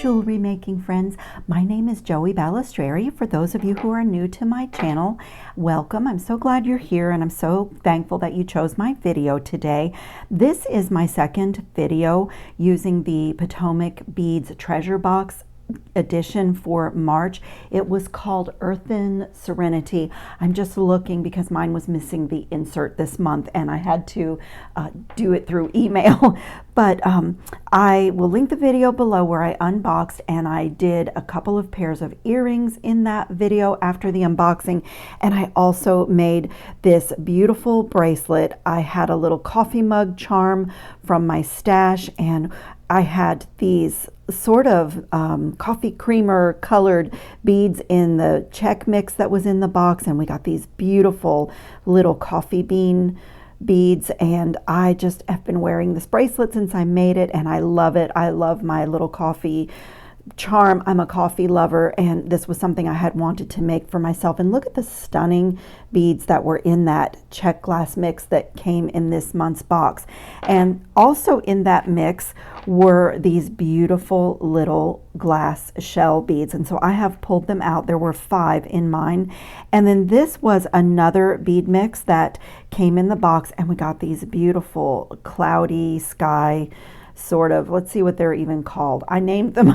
jewelry making friends. My name is Joey Balistreri. For those of you who are new to my channel, welcome. I'm so glad you're here and I'm so thankful that you chose my video today. This is my second video using the Potomac Beads Treasure Box edition for March. It was called Earthen Serenity. I'm just looking because mine was missing the insert this month and I had to do it through email. But I will link the video below where I unboxed, and I did a couple of pairs of earrings in that video after the unboxing. And I also made this beautiful bracelet. I had a little coffee mug charm from my stash, and I had these sort of coffee creamer colored beads in the CHIC mix that was in the box, and we got these beautiful little coffee bean beads, and I just have been wearing this bracelet since I made it, and I love it. I love my little coffee charm. I'm a coffee lover, and this was something I had wanted to make for myself. And look at the stunning beads that were in that CHIC glass mix that came in this month's box. And also in that mix were these beautiful little glass shell beads, and so I have pulled them out. There were 5 in mine. And then this was another bead mix that came in the box, and we got these beautiful cloudy sky sort of, let's see what they're even called. I named them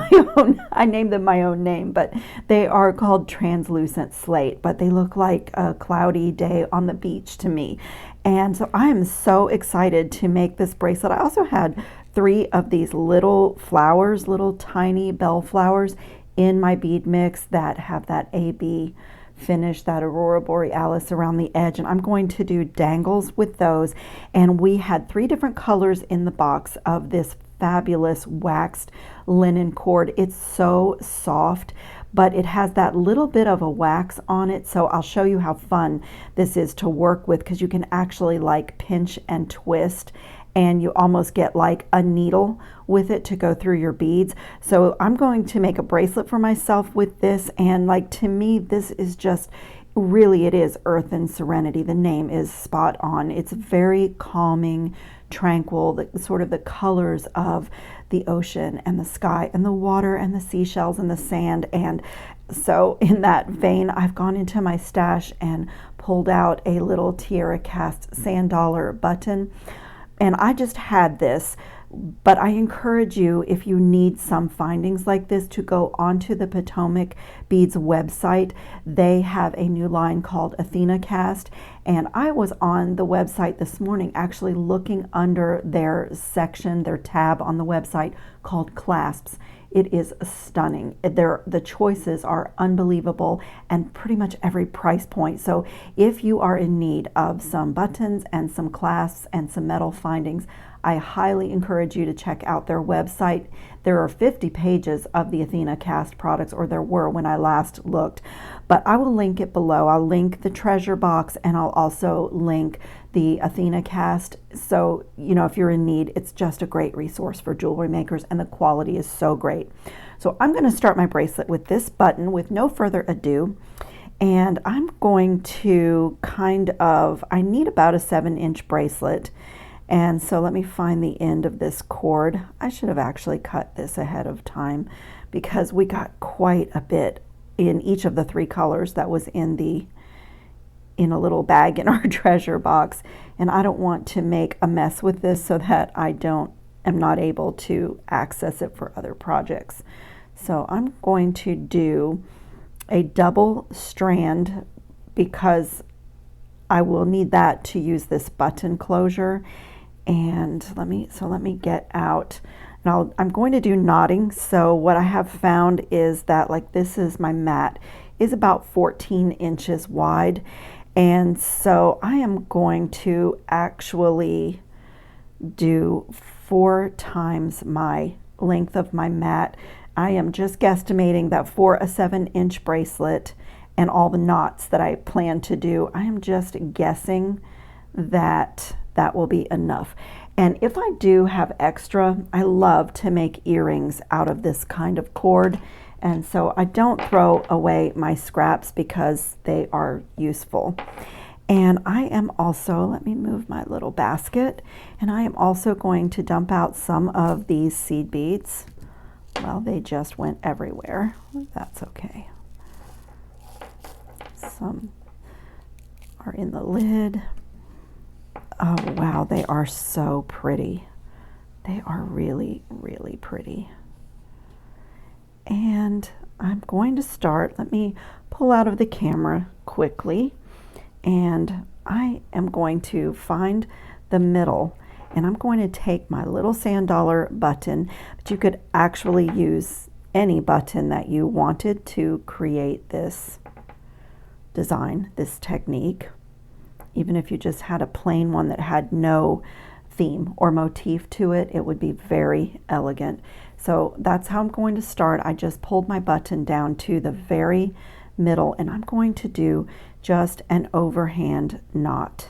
my own name, but they are called translucent slate, but they look like a cloudy day on the beach to me. And so I am so excited to make this bracelet. I also had 3 of these little flowers, little tiny bell flowers in my bead mix that have that AB finish, that Aurora Borealis around the edge, and I'm going to do dangles with those. And we had 3 different colors in the box of this fabulous waxed linen cord. It's so soft, but it has that little bit of a wax on it, so I'll show you how fun this is to work with, because you can actually like pinch and twist, and you almost get like a needle with it to go through your beads. So I'm going to make a bracelet for myself with this, and like, to me, this is just really, it is Earthen Serenity. The name is spot on. It's very calming, tranquil, the sort of the colors of the ocean and the sky and the water and the seashells and the sand. And so in that vein, I've gone into my stash and pulled out a little tiara cast sand dollar button. And I just had this, but I encourage you, if you need some findings like this, to go onto the Potomac Beads website. They have a new line called Athena Cast, and I was on the website this morning actually looking under their section, their tab on the website called Clasps. It is stunning. The choices are unbelievable, and pretty much every price point. So if you are in need of some buttons and some clasps and some metal findings, I highly encourage you to check out their website. There are 50 pages of the Athena Cast products, or there were when I last looked, but I will link it below. I'll link the treasure box, and I'll also link the Athena Cast. So, you know, if you're in need, it's just a great resource for jewelry makers, and the quality is so great. So I'm going to start my bracelet with this button with no further ado. And I'm going to I need about a 7-inch bracelet. And so let me find the end of this cord. I should have actually cut this ahead of time, because we got quite a bit in each of the 3 colors that was in a little bag in our treasure box. And I don't want to make a mess with this so that I am not able to access it for other projects. So I'm going to do a double strand, because I will need that to use this button closure. And let me get out, and I'm going to do knotting. So what I have found is that, like, this is my mat is about 14 inches wide, and so I am going to actually do 4 times my length of my mat. I am just guesstimating that for a 7-inch bracelet and all the knots that I plan to do, I am just guessing that that will be enough. And if I do have extra, I love to make earrings out of this kind of cord, and so I don't throw away my scraps because they are useful. And I am also, let me move my little basket, and I am also going to dump out some of these seed beads Well, they just went everywhere. That's okay. Some are in the lid. Oh, wow, they are so pretty. They are really, really pretty. And I'm going to start, let me pull out of the camera quickly, and I am going to find the middle, and I'm going to take my little sand dollar button, but you could actually use any button that you wanted to create this design, this technique. Even if you just had a plain one that had no theme or motif to it, it would be very elegant. So that's how I'm going to start. I just pulled my button down to the very middle, and I'm going to do just an overhand knot.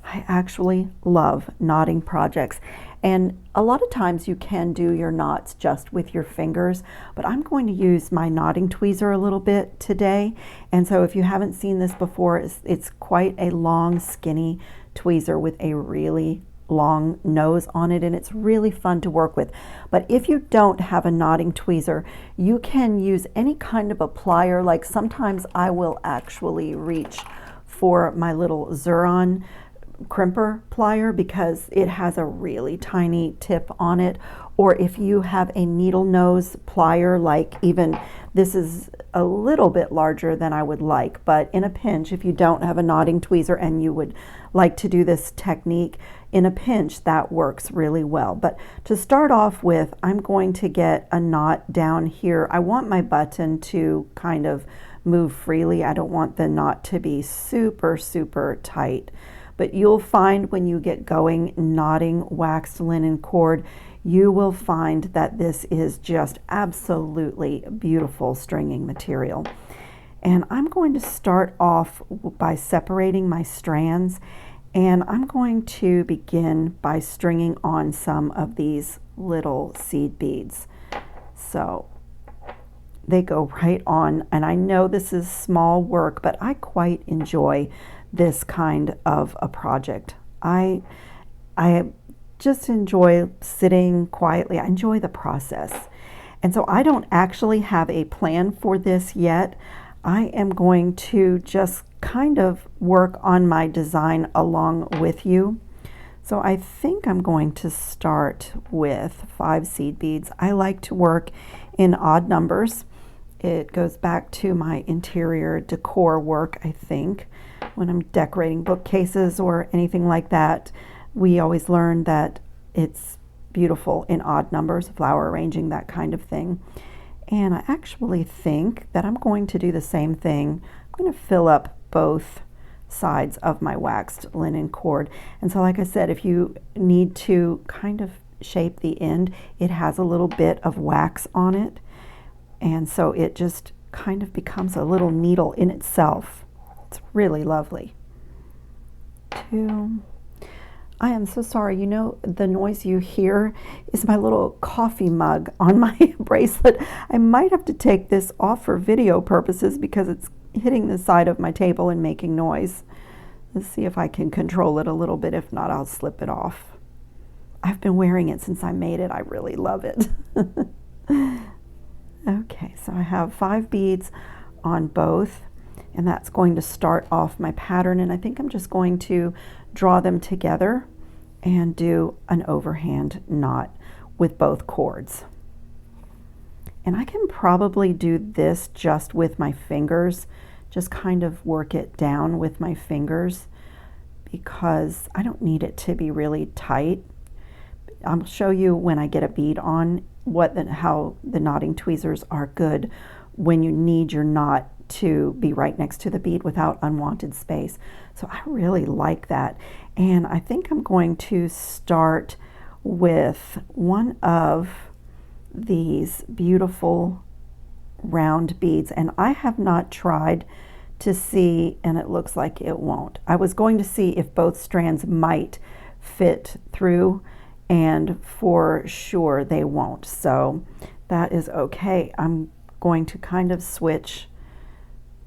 I actually love knotting projects, and a lot of times you can do your knots just with your fingers, but I'm going to use my knotting tweezer a little bit today. And so if you haven't seen this before, it's quite a long, skinny tweezer with a really long nose on it, and it's really fun to work with. But if you don't have a knotting tweezer, you can use any kind of a plier. Like sometimes I will actually reach for my little Zuron crimper plier because it has a really tiny tip on it. Or if you have a needle nose plier, like even this is a little bit larger than I would like, but in a pinch, if you don't have a knotting tweezer and you would like to do this technique in a pinch, that works really well. But to start off with, I'm going to get a knot down here. I want my button to kind of move freely. I don't want the knot to be super, super tight. But you'll find when you get going knotting waxed linen cord, you will find that this is just absolutely beautiful stringing material. And I'm going to start off by separating my strands, and I'm going to begin by stringing on some of these little seed beads. So they go right on, and I know this is small work, but I quite enjoy this kind of a project. I just enjoy sitting quietly. I enjoy the process. And so I don't actually have a plan for this yet. I am going to just kind of work on my design along with you. So I think I'm going to start with 5 seed beads. I like to work in odd numbers. It goes back to my interior decor work, I think. When I'm decorating bookcases or anything like that, we always learn that it's beautiful in odd numbers, flower arranging, that kind of thing. And I actually think that I'm going to do the same thing. I'm going to fill up both sides of my waxed linen cord. And so like I said, if you need to kind of shape the end, it has a little bit of wax on it. And so it just kind of becomes a little needle in itself. It's really lovely. 2. I am so sorry. You know, the noise you hear is my little coffee mug on my bracelet. I might have to take this off for video purposes because it's hitting the side of my table and making noise. Let's see if I can control it a little bit. If not, I'll slip it off. I've been wearing it since I made it. I really love it. Okay, so I have 5 beads on both, and that's going to start off my pattern, and I think I'm just going to draw them together and do an overhand knot with both cords. And I can probably do this just with my fingers, just kind of work it down with my fingers because I don't need it to be really tight. I'll show you when I get a bead on how the knotting tweezers are good when you need your knot to be right next to the bead without unwanted space. So I really like that. And I think I'm going to start with one of these beautiful round beads. And I have not tried to see, and it looks like it won't. I was going to see if both strands might fit through, and for sure they won't. So that is okay. I'm going to kind of switch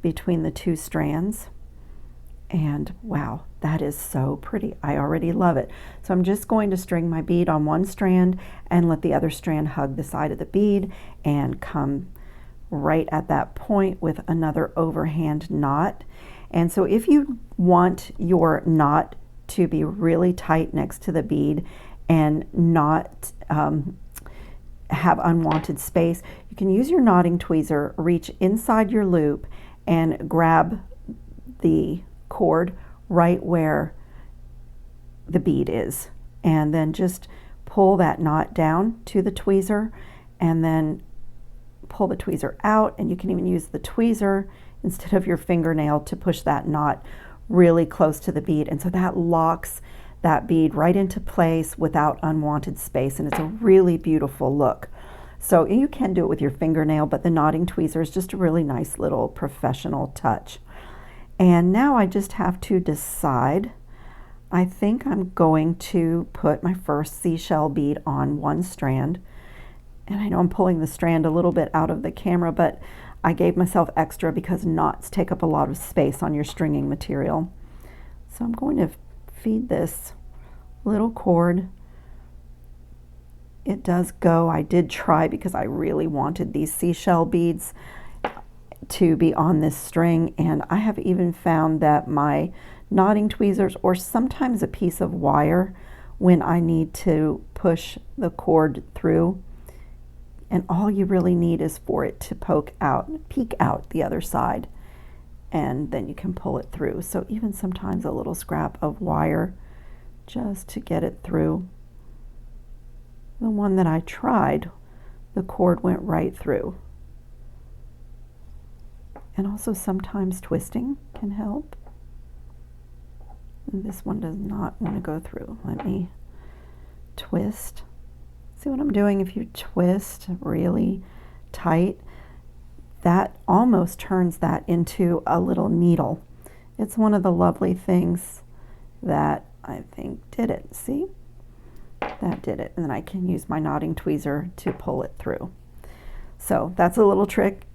between the 2 strands, And wow, that is so pretty. I already love it. So I'm just going to string my bead on one strand and let the other strand hug the side of the bead and come right at that point with another overhand knot. And so if you want your knot to be really tight next to the bead and not have unwanted space, you can use your knotting tweezer, reach inside your loop and grab the cord right where the bead is, and then just pull that knot down to the tweezer and then pull the tweezer out. And you can even use the tweezer instead of your fingernail to push that knot really close to the bead, and so that locks that bead right into place without unwanted space, and it's a really beautiful look. So you can do it with your fingernail, but the knotting tweezer is just a really nice little professional touch. And now I just have to decide. I think I'm going to put my first seashell bead on one strand, and I know I'm pulling the strand a little bit out of the camera, but I gave myself extra because knots take up a lot of space on your stringing material. So I'm going to feed this little cord. It does go. I did try because I really wanted these seashell beads to be on this string, and I have even found that my knotting tweezers or sometimes a piece of wire, when I need to push the cord through, and all you really need is for it to peek out the other side, and then you can pull it through. So even sometimes a little scrap of wire just to get it through. The one that I tried, the cord went right through. And also sometimes twisting can help. And this one does not want to go through. Let me twist. See what I'm doing? If you twist really tight, that almost turns that into a little needle. It's one of the lovely things that I think did it. See? That did it. And then I can use my knotting tweezer to pull it through. So that's a little trick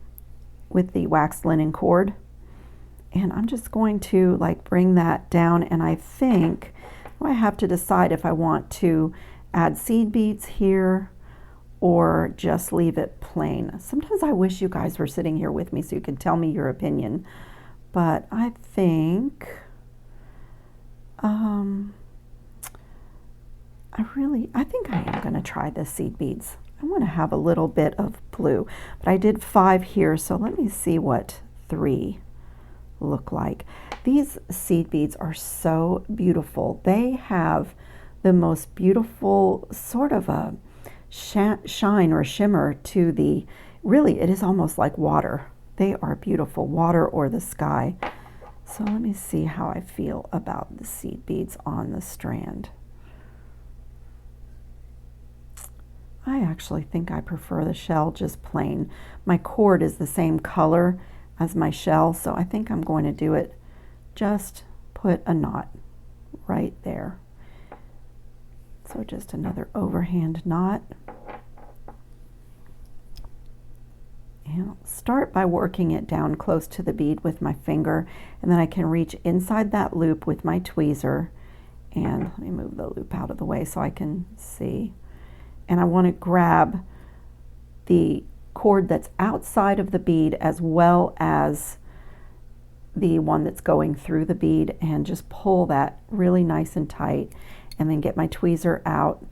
with the waxed linen cord. And I'm just going to bring that down, and I think I have to decide if I want to add seed beads here or just leave it plain. Sometimes I wish you guys were sitting here with me so you could tell me your opinion, but I think I think I am going to try the seed beads. I want to have a little bit of blue, but I did 5 here, so let me see what 3 look like. These seed beads are so beautiful. They have the most beautiful sort of a shine or shimmer to the, really it is almost like water. They are beautiful, water or the sky. So let me see how I feel about the seed beads on the strand. I actually think I prefer the shell just plain. My cord is the same color as my shell, so I think I'm going to do it, just put a knot right there. So just another overhand knot. And I'll start by working it down close to the bead with my finger, and then I can reach inside that loop with my tweezer. And let me move the loop out of the way so I can see. And I want to grab the cord that's outside of the bead as well as the one that's going through the bead, and just pull that really nice and tight, and then get my tweezer out.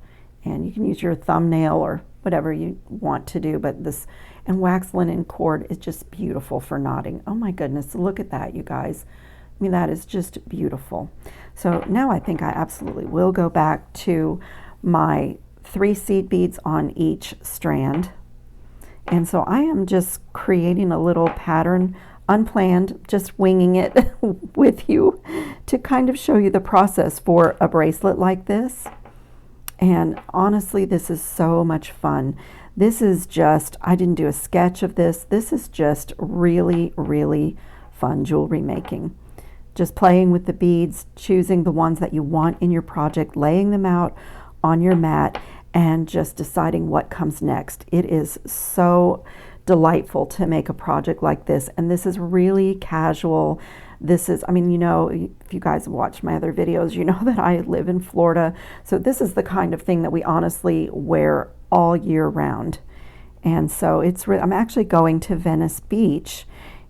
And you can use your thumbnail or whatever you want to do, but this and wax linen cord is just beautiful for knotting. Oh my goodness, look at that, you guys. I mean, that is just beautiful. So now I think I absolutely will go back to my 3 seed beads on each strand. And so I am just creating a little pattern, unplanned, just winging it with you to kind of show you the process for a bracelet like this. And honestly, this is so much fun. This is just, I didn't do a sketch of this. This is just really, really fun jewelry making. Just playing with the beads, choosing the ones that you want in your project, laying them out on your mat, and just deciding what comes next. It is so delightful to make a project like this, and this is really casual, this is, I mean, you know, if you guys have watched my other videos, you know that I live in Florida. So this is the kind of thing that we honestly wear all year round. And so I'm actually going to Venice Beach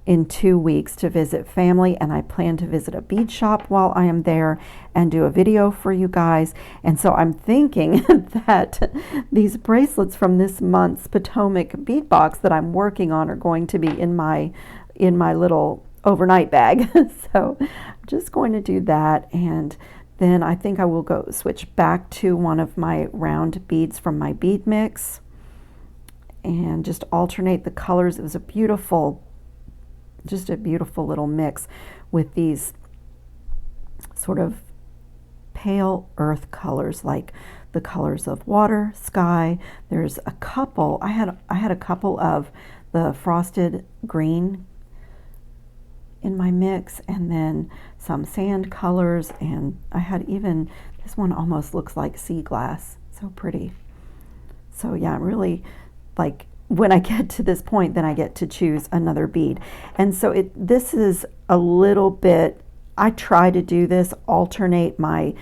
in 2 weeks to visit family, and I plan to visit a bead shop while I am there and do a video for you guys. And so I'm thinking that these bracelets from this month's Potomac bead box that I'm working on are going to be in my little overnight bag. So I'm just going to do that, and then I think I will go switch back to one of my round beads from my bead mix and just alternate the colors. It was just a beautiful little mix with these sort of pale earth colors, like the colors of water, sky. There's a couple, I had a couple of the frosted green in my mix, and then some sand colors, and I had even, this one almost looks like sea glass. So pretty. So yeah, really, like, when I get to this point, then I get to choose another bead. And so this is a little bit, I try to do this, alternate my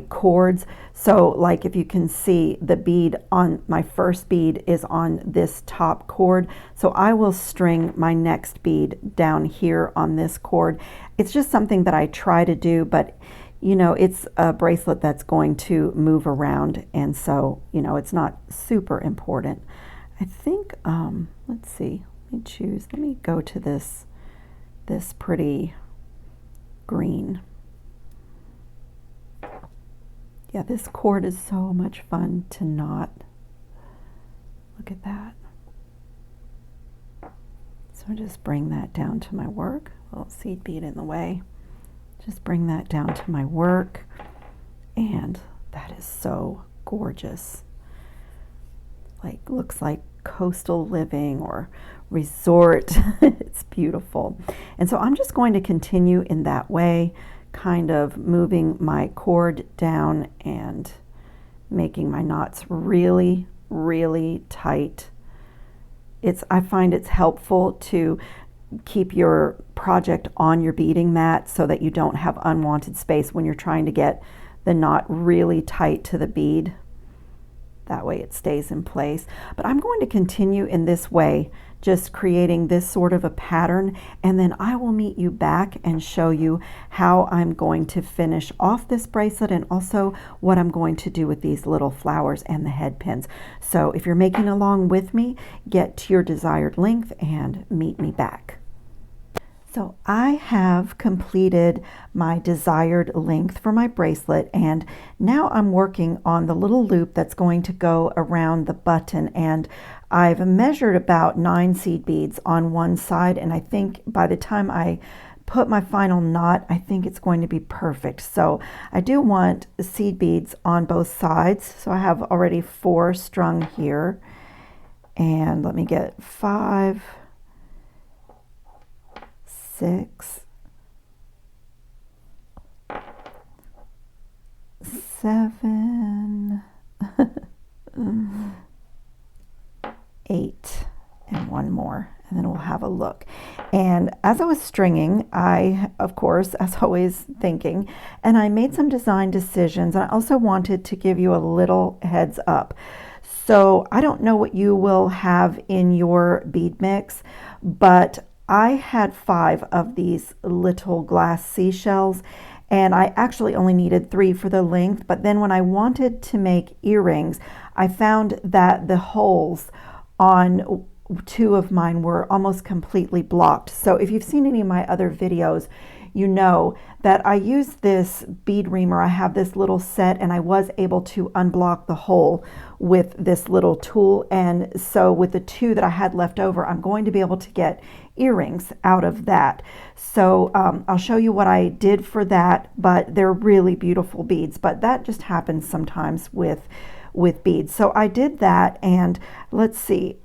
cords. So like if you can see, the bead on my first bead is on this top cord. So I will string my next bead down here on this cord. It's just something that I try to do, but you know, it's a bracelet that's going to move around. And so, you know, it's not super important. I think, let's see, let me go to this pretty green. Yeah, this cord is so much fun to knot. Look at that. So just bring that down to my work. A little seed bead in the way. Just bring that down to my work. And that is so gorgeous. Like, looks like coastal living or resort. It's beautiful. And so I'm just going to continue in that way, kind of moving my cord down and making my knots really, really tight. I find it's helpful to keep your project on your beading mat so that you don't have unwanted space when you're trying to get the knot really tight to the bead. That way it stays in place. But I'm going to continue in this way, just creating this sort of a pattern, and then I will meet you back and show you how I'm going to finish off this bracelet and also what I'm going to do with these little flowers and the head pins. So if you're making along with me, get to your desired length and meet me back. So I have completed my desired length for my bracelet, and now I'm working on the little loop that's going to go around the button, and I've measured about 9 seed beads on one side, and I think by the time I put my final knot, I think it's going to be perfect. So I do want seed beads on both sides, so I have already 4 strung here, and let me get 5, 6, 7, 8, and 1 more, and then we'll have a look. And as I was stringing, I, of course, as always, thinking, and I made some design decisions, and I also wanted to give you a little heads up. So I don't know what you will have in your bead mix, but I had 5 of these little glass seashells, and I actually only needed 3 for the length. But then when I wanted to make earrings, I found that the holes on 2 of mine were almost completely blocked. So if you've seen any of my other videos, you know that I use this bead reamer. I have this little set, and I was able to unblock the hole with this little tool. And so with the 2 that I had left over, I'm going to be able to get earrings out of that. So I'll show you what I did for that, but they're really beautiful beads. But that just happens sometimes with beads. So I did that, and let's see,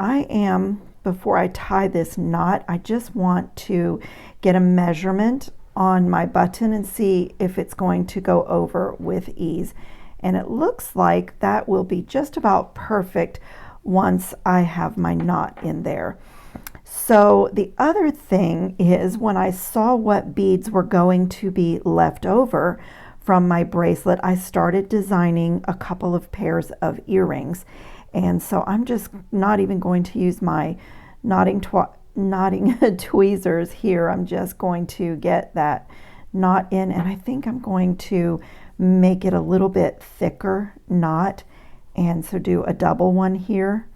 before I tie this knot, I just want to get a measurement on my button and see if it's going to go over with ease. And it looks like that will be just about perfect once I have my knot in there. So the other thing is, when I saw what beads were going to be left over from my bracelet, I started designing a couple of pairs of earrings. And so I'm just not even going to use my knotting tweezers here. I'm just going to get that knot in, and I think I'm going to make it a little bit thicker knot, and so do a double one here,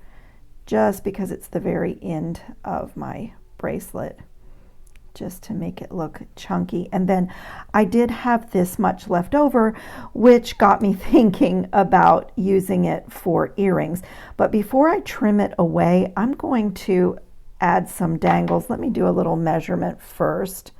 just because it's the very end of my bracelet, just to make it look chunky. And then I did have this much left over, which got me thinking about using it for earrings. But before I trim it away, I'm going to add some dangles. Let me do a little measurement first.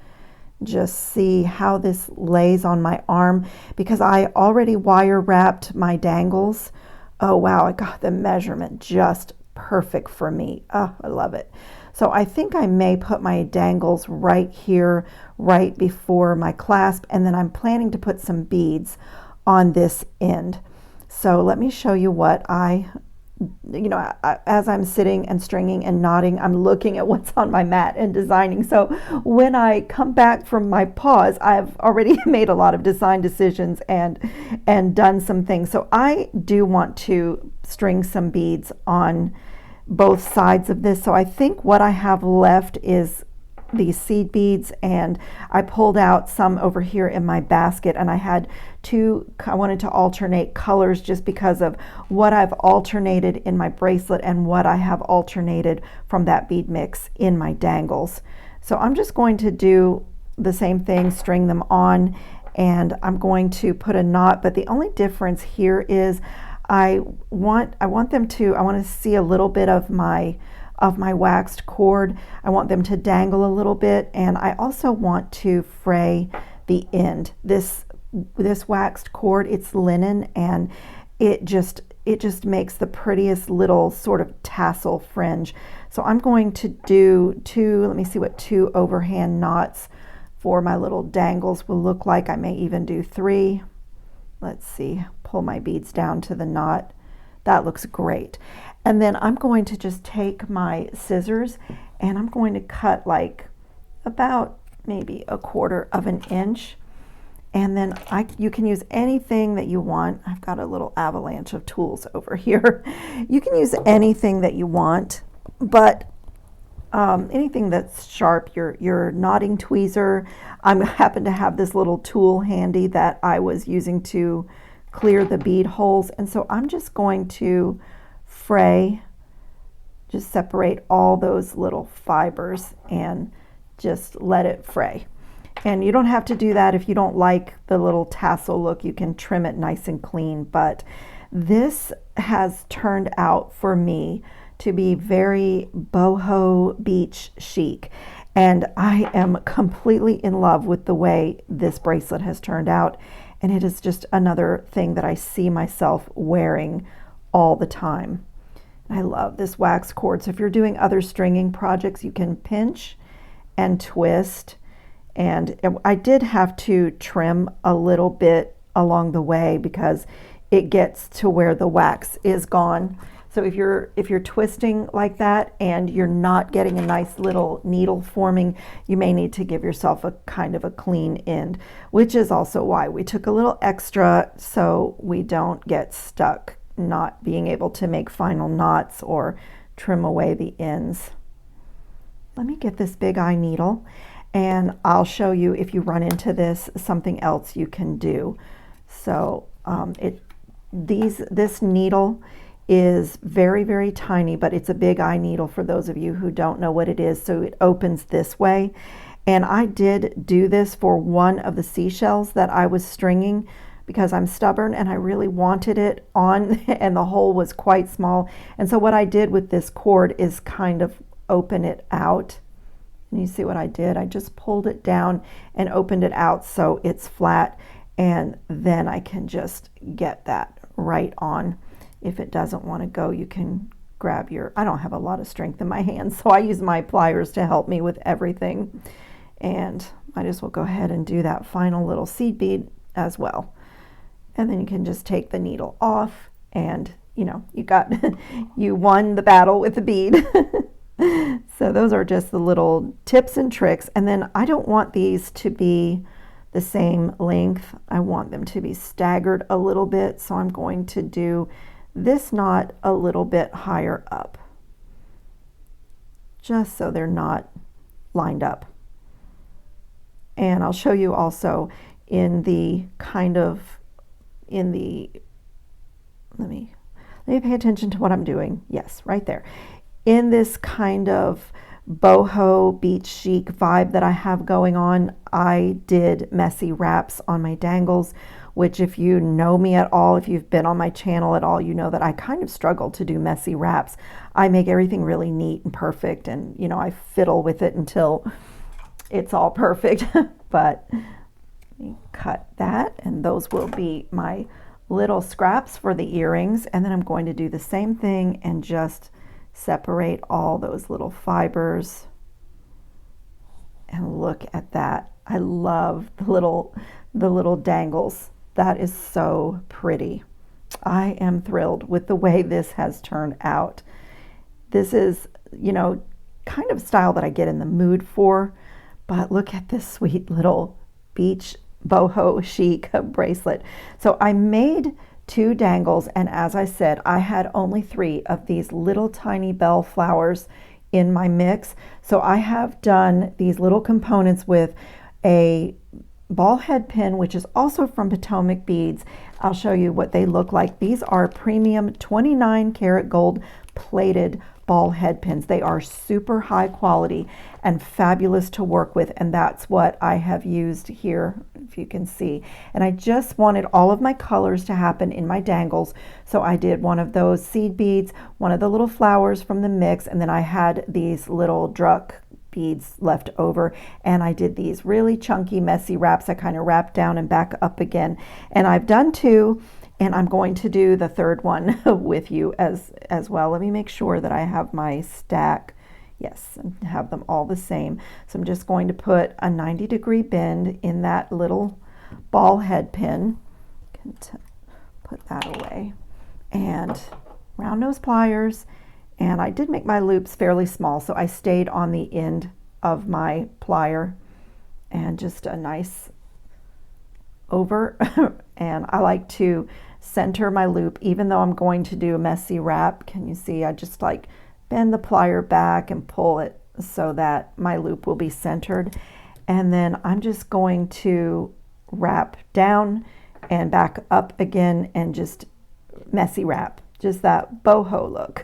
Just see how this lays on my arm, because I already wire wrapped my dangles. Oh wow, I got the measurement just perfect for me. Oh, I love it. So I think I may put my dangles right here, right before my clasp, and then I'm planning to put some beads on this end. So let me show you what as I'm sitting and stringing and knotting, I'm looking at what's on my mat and designing. So when I come back from my pause, I've already made a lot of design decisions and done some things. So I do want to string some beads on both sides of this. So I think what I have left is these seed beads, and I pulled out some over here in my basket, and I wanted to alternate colors just because of what I've alternated in my bracelet and what I have alternated from that bead mix in my dangles. So I'm just going to do the same thing, string them on, and I'm going to put a knot. But the only difference here is I want to see a little bit of my waxed cord. I want them to dangle a little bit, and I also want to fray the end. This waxed cord, it's linen, and it just makes the prettiest little sort of tassel fringe. So I'm going to do two overhand knots for my little dangles will look like. I may even do 3. Let's see, pull my beads down to the knot. That looks great. And then I'm going to just take my scissors, and I'm going to cut like about maybe 1/4 of an inch. And then you can use anything that you want. I've got a little avalanche of tools over here. You can use anything that you want, but anything that's sharp, your knotting tweezer. I happen to have this little tool handy that I was using to clear the bead holes, and so I'm just going to fray, just separate all those little fibers and just let it fray. And you don't have to do that if you don't like the little tassel look. You can trim it nice and clean, but this has turned out for me to be very boho beach chic, and I am completely in love with the way this bracelet has turned out, and it is just another thing that I see myself wearing all the time. I love this wax cord. So if you're doing other stringing projects, you can pinch and twist, and I did have to trim a little bit along the way because it gets to where the wax is gone. So if you're twisting like that and you're not getting a nice little needle forming, you may need to give yourself a kind of a clean end, which is also why we took a little extra so we don't get stuck not being able to make final knots or trim away the ends. Let me get this big eye needle, and I'll show you, if you run into this, something else you can do. So this needle is very, very tiny, but it's a big eye needle for those of you who don't know what it is. So it opens this way. And I did do this for one of the seashells that I was stringing because I'm stubborn and I really wanted it on, and the hole was quite small. And so what I did with this cord is kind of open it out. And you see what I did? I just pulled it down and opened it out so it's flat, and then I can just get that right on. If it doesn't want to go, you can grab I don't have a lot of strength in my hands, so I use my pliers to help me with everything. And I just will go ahead and do that final little seed bead as well. And then you can just take the needle off, and you won the battle with the bead. So those are just the little tips and tricks. And then I don't want these to be the same length. I want them to be staggered a little bit. So I'm going to do this knot a little bit higher up, just so they're not lined up. And I'll show you also in the let me pay attention to what I'm doing. Yes, right there. In this kind of boho beach chic vibe that I have going on, I did messy wraps on my dangles, which if you know me at all, if you've been on my channel at all, you know that I kind of struggle to do messy wraps. I make everything really neat and perfect, and you know, I fiddle with it until it's all perfect. But let me cut that, and those will be my little scraps for the earrings. And then I'm going to do the same thing and just separate all those little fibers. And look at that. I love the little dangles. That is so pretty. I am thrilled with the way this has turned out. This is, you know, kind of style that I get in the mood for, but look at this sweet little beach boho chic bracelet. So I made 2 dangles, and as I said, I had only 3 of these little tiny bell flowers in my mix. So I have done these little components with a ball head pin, which is also from Potomac Beads. I'll show you what they look like. These are premium 29 karat gold plated ball head pins. They are super high quality and fabulous to work with, and that's what I have used here, if you can see. And I just wanted all of my colors to happen in my dangles, so I did one of those seed beads, one of the little flowers from the mix, and then I had these little druck beads left over, and I did these really chunky messy wraps. I kind of wrapped down and back up again, and I've done 2, and I'm going to do the 3rd one with you as well. Let me make sure that I have my stack. Yes, and have them all the same. So I'm just going to put a 90-degree bend in that little ball head pin. Put that away. And round nose pliers. And I did make my loops fairly small, so I stayed on the end of my plier. And just a nice over. And I like to center my loop, even though I'm going to do a messy wrap. Can you see? I just like bend the plier back and pull it so that my loop will be centered. And then I'm just going to wrap down and back up again and just messy wrap, just that boho look.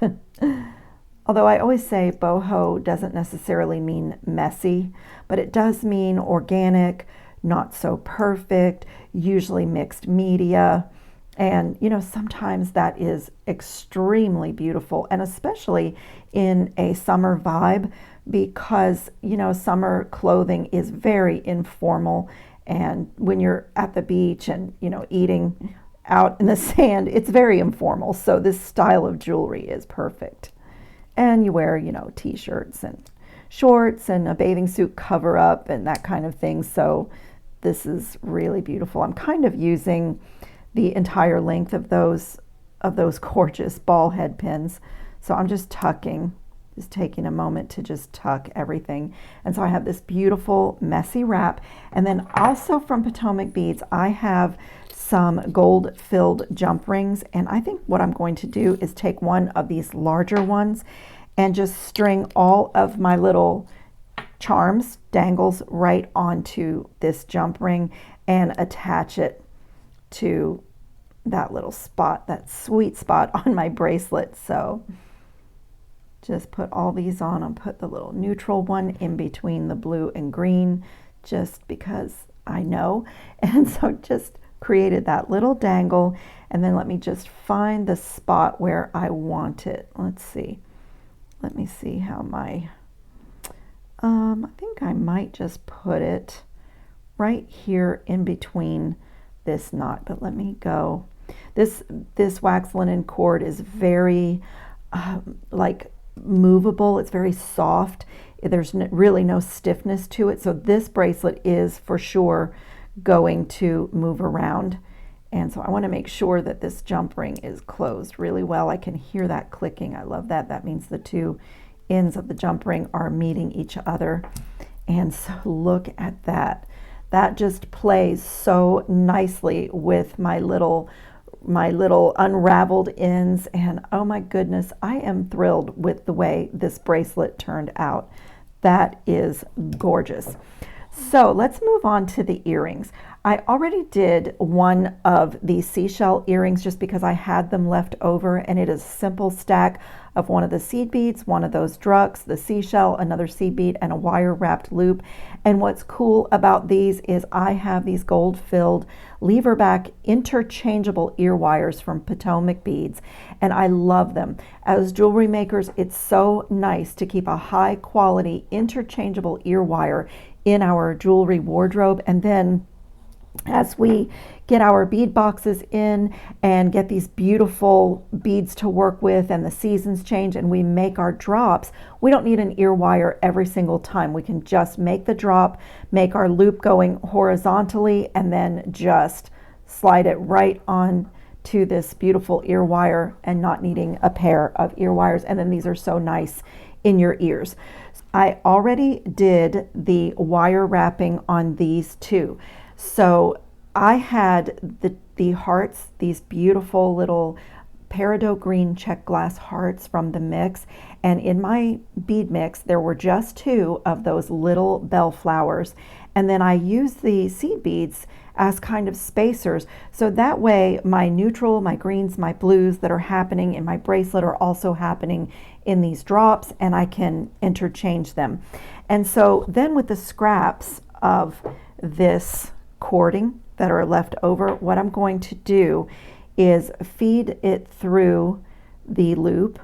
Although I always say boho doesn't necessarily mean messy, but it does mean organic, not so perfect, usually mixed media. And, you know, sometimes that is extremely beautiful, and especially in a summer vibe, because, you know, summer clothing is very informal. And when you're at the beach and, you know, eating out in the sand, it's very informal. So this style of jewelry is perfect. And you wear, you know, t-shirts and shorts and a bathing suit cover up and that kind of thing. So this is really beautiful. I'm kind of using the entire length of those gorgeous ball head pins. So I'm just tucking, just taking a moment to just tuck everything. And so I have this beautiful messy wrap. And then also from Potomac Beads, I have some gold filled jump rings. And I think what I'm going to do is take one of these larger ones and just string all of my little charms, dangles, right onto this jump ring and attach it to that little spot, that sweet spot on my bracelet. So just put all these on. I'll put the little neutral one in between the blue and green, just because I know. And so just created that little dangle, and then let me just find the spot where I want it. Let's see. Let me see how my, I think I might just put it right here in between this knot, but let me go. This wax linen cord is very like movable. It's very soft. There's really no stiffness to it. So this bracelet is for sure going to move around. And so I want to make sure that this jump ring is closed really well. I can hear that clicking. I love that. That means the 2 ends of the jump ring are meeting each other. And so look at that. That just plays so nicely with my little unraveled ends. And oh my goodness, I am thrilled with the way this bracelet turned out. That is gorgeous. So let's move on to the earrings. I already did one of these seashell earrings just because I had them left over, and it is a simple stack of one of the seed beads, one of those drucks, the seashell, another seed bead, and a wire wrapped loop. And what's cool about these is I have these gold filled lever back interchangeable ear wires from Potomac Beads, and I love them. As jewelry makers, it's so nice to keep a high quality interchangeable ear wire in our jewelry wardrobe. And then as we get our bead boxes in and get these beautiful beads to work with, and the seasons change and we make our drops, we don't need an ear wire every single time. We can just make the drop, make our loop going horizontally, and then just slide it right on to this beautiful ear wire, and not needing a pair of ear wires. And then these are so nice in your ears. I already did the wire wrapping on these two. So I had the hearts, these beautiful little peridot green check glass hearts from the mix. And in my bead mix, there were just 2 of those little bell flowers. And then I used the seed beads as kind of spacers. So that way my neutral, my greens, my blues that are happening in my bracelet are also happening in these drops, and I can interchange them. And so then with the scraps of this cording that are left over, what I'm going to do is feed it through the loop.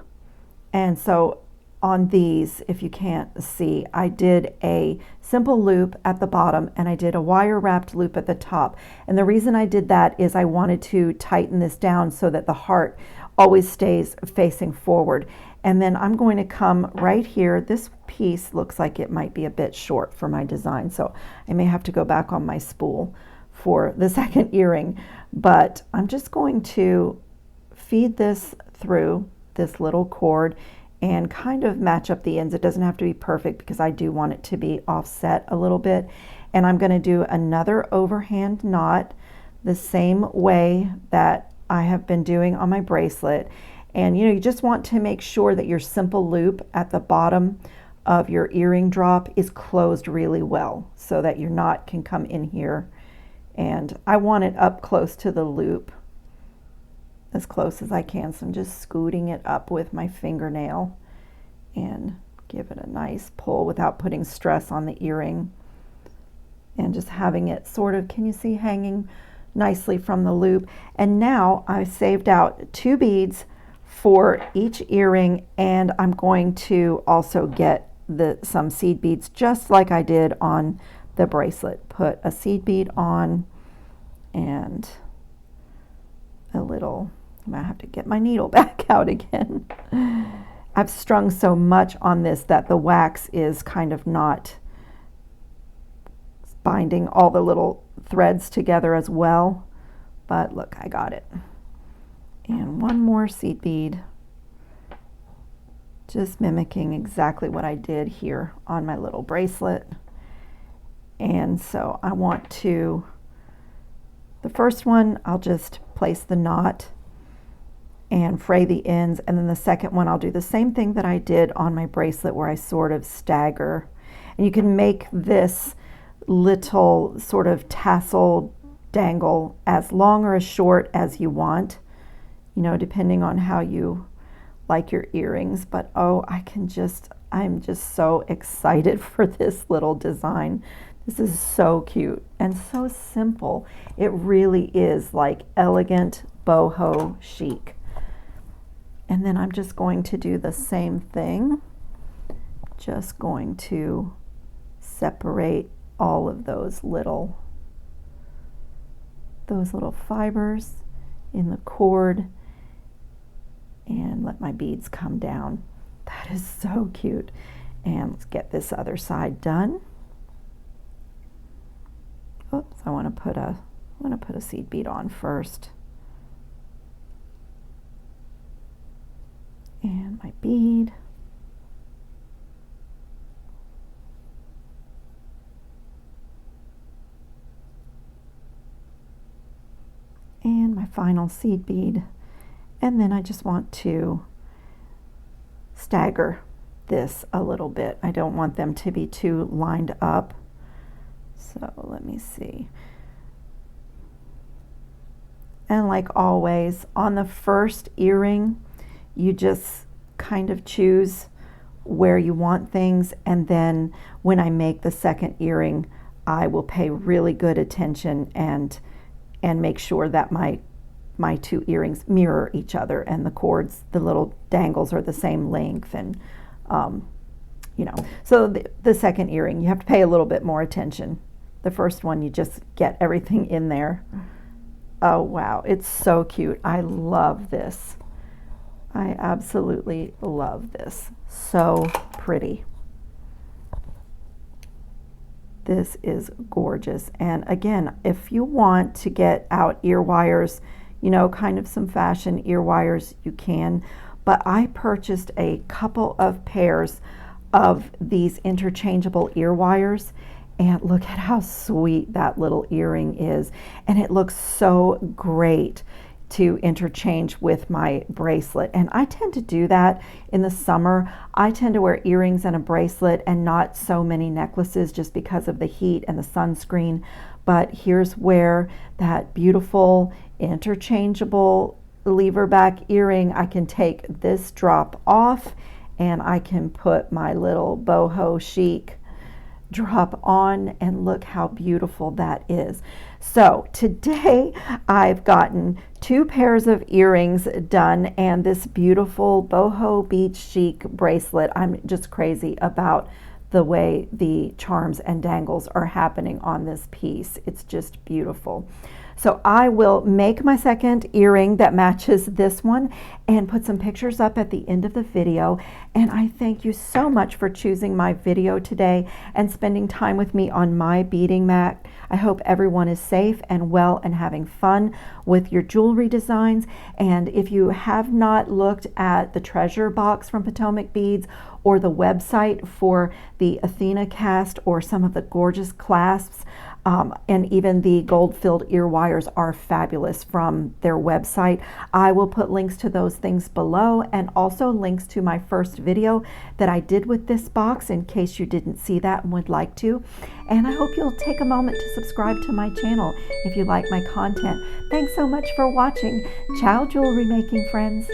And so on these, if you can't see, I did a simple loop at the bottom and I did a wire wrapped loop at the top. And the reason I did that is I wanted to tighten this down so that the heart always stays facing forward. And then I'm going to come right here. This piece looks like it might be a bit short for my design, so I may have to go back on my spool for the second earring. But I'm just going to feed this through this little cord and kind of match up the ends. It doesn't have to be perfect because I do want it to be offset a little bit. And I'm going to do another overhand knot the same way that I have been doing on my bracelet. And you just want to make sure that your simple loop at the bottom of your earring drop is closed really well so that your knot can come in here. And I want it up close to the loop, as close as I can. So I'm just scooting it up with my fingernail and give it a nice pull without putting stress on the earring. And just having it sort of, can you see, hanging nicely from the loop. And now I've saved out 2 beads for each earring, and I'm going to also get some seed beads just like I did on the bracelet. Put a seed bead on and a little, I might have to get my needle back out again. I've strung so much on this that the wax is kind of not binding all the little threads together as well, but look, I got it. And one more seed bead, just mimicking exactly what I did here on my little bracelet. And so I want to, the first one, I'll just place the knot and fray the ends, and then the second one I'll do the same thing that I did on my bracelet where I sort of stagger. And you can make this little sort of tassel dangle as long or as short as you want, depending on how you like your earrings. But oh, I'm just so excited for this little design. This is so cute and so simple. It really is like elegant boho chic. And then I'm just going to do the same thing. Just going to separate all of those little fibers in the cord and let my beads come down. That is so cute. And let's get this other side done. Oops, I want to put a seed bead on first. And my bead. my final seed bead. And then I just want to stagger this a little bit. I don't want them to be too lined up. So let me see. And like always, on the first earring, you just kind of choose where you want things, and then when I make the second earring, I will pay really good attention and make sure that my two earrings mirror each other, and the cords, the little dangles, are the same length, and you know. So the second earring, you have to pay a little bit more attention. The first one, you just get everything in there. Oh wow, it's so cute. I love this. I absolutely love this. So pretty. This is gorgeous. And again, if you want to get out ear wires, you know, kind of some fashion ear wires, you can. But I purchased a couple of pairs of these interchangeable ear wires, and look at how sweet that little earring is. And it looks so great to interchange with my bracelet. And I tend to do that in the summer. I tend to wear earrings and a bracelet and not so many necklaces, just because of the heat and the sunscreen. But here's where that beautiful interchangeable lever back earring, I can take this drop off and I can put my little boho chic drop on, and look how beautiful that is. So today I've gotten 2 pairs of earrings done and this beautiful boho beach chic bracelet. I'm just crazy about the way the charms and dangles are happening on this piece. It's just beautiful. So I will make my second earring that matches this one and put some pictures up at the end of the video. And I thank you so much for choosing my video today and spending time with me on my beading mat. I hope everyone is safe and well and having fun with your jewelry designs. And if you have not looked at the treasure box from Potomac Beads or the website for the Athena cast or some of the gorgeous clasps, and even the gold-filled ear wires are fabulous from their website. I will put links to those things below, and also links to my first video that I did with this box in case you didn't see that and would like to. And I hope you'll take a moment to subscribe to my channel if you like my content. Thanks so much for watching. Ciao, jewelry making friends.